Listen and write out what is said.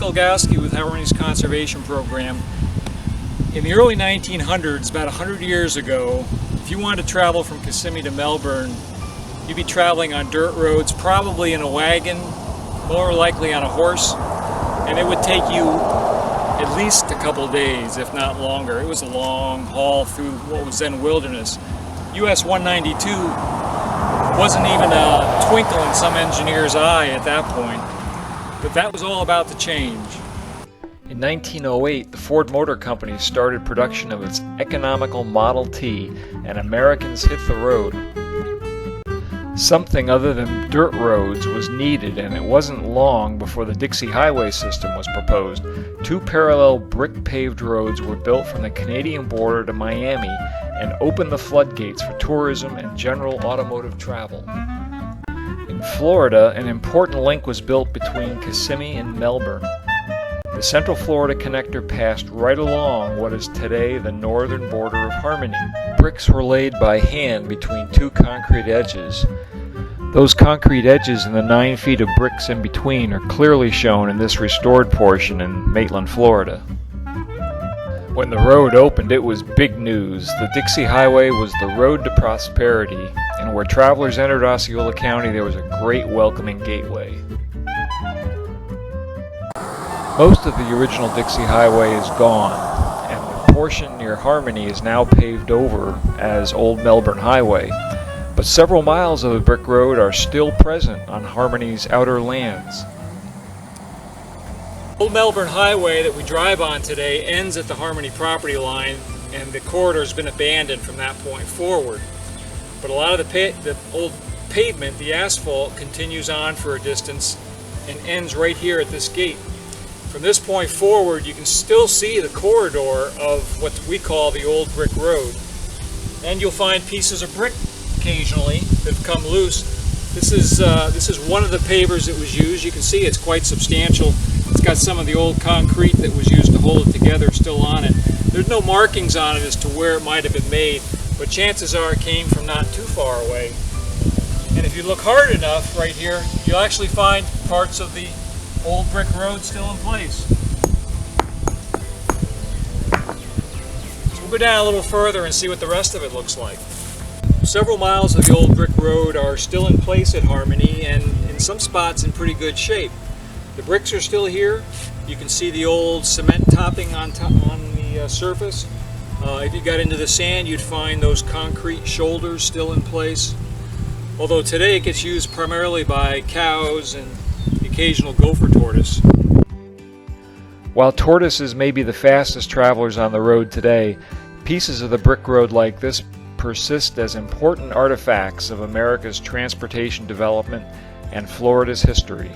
Olgowski with Harmony's Conservation Program. In the early 1900s, about 100 years ago, if you wanted to travel from Kissimmee to Melbourne, you'd be traveling on dirt roads, probably in a wagon, more likely on a horse, and it would take you at least a couple days, if not longer. It was a long haul through what was then wilderness. US 192 wasn't even a twinkle in some engineer's eye at that point, but that was all about to change. In 1908, the Ford Motor Company started production of its economical Model T, and Americans hit the road. Something other than dirt roads was needed, and it wasn't long before the Dixie Highway system was proposed. 2 parallel brick-paved roads were built from the Canadian border to Miami and opened the floodgates for tourism and general automotive travel. In Florida, an important link was built between Kissimmee and Melbourne. The Central Florida Connector passed right along what is today the northern border of Harmony. Bricks were laid by hand between 2 concrete edges. Those concrete edges and the 9 feet of bricks in between are clearly shown in this restored portion in Maitland, Florida. When the road opened, it was big news. The Dixie Highway was the road to prosperity, and where travelers entered Osceola County, there was a great welcoming gateway. Most of the original Dixie Highway is gone, and the portion near Harmony is now paved over as Old Melbourne Highway, but several miles of the brick road are still present on Harmony's outer lands. Old Melbourne Highway that we drive on today ends at the Harmony property line, and the corridor has been abandoned from that point forward. But a lot of the old pavement, the asphalt, continues on for a distance and ends right here at this gate. From this point forward, you can still see the corridor of what we call the old brick road. And you'll find pieces of brick occasionally that have come loose. This is one of the pavers that was used. You can see it's quite substantial. It's got some of the old concrete that was used to hold it together still on it. There's no markings on it as to where it might have been made, but chances are it came from not too far away. And if you look hard enough right here, you'll actually find parts of the old brick road still in place. So we'll go down a little further and see what the rest of it looks like. Several miles of the old brick road are still in place at Harmony, and in some spots in pretty good shape. The bricks are still here. You can see the old cement topping on the surface. If you got into the sand, you'd find those concrete shoulders still in place. Although today it gets used primarily by cows and the occasional gopher tortoise. While tortoises may be the fastest travelers on the road today, pieces of the brick road like this persist as important artifacts of America's transportation development and Florida's history.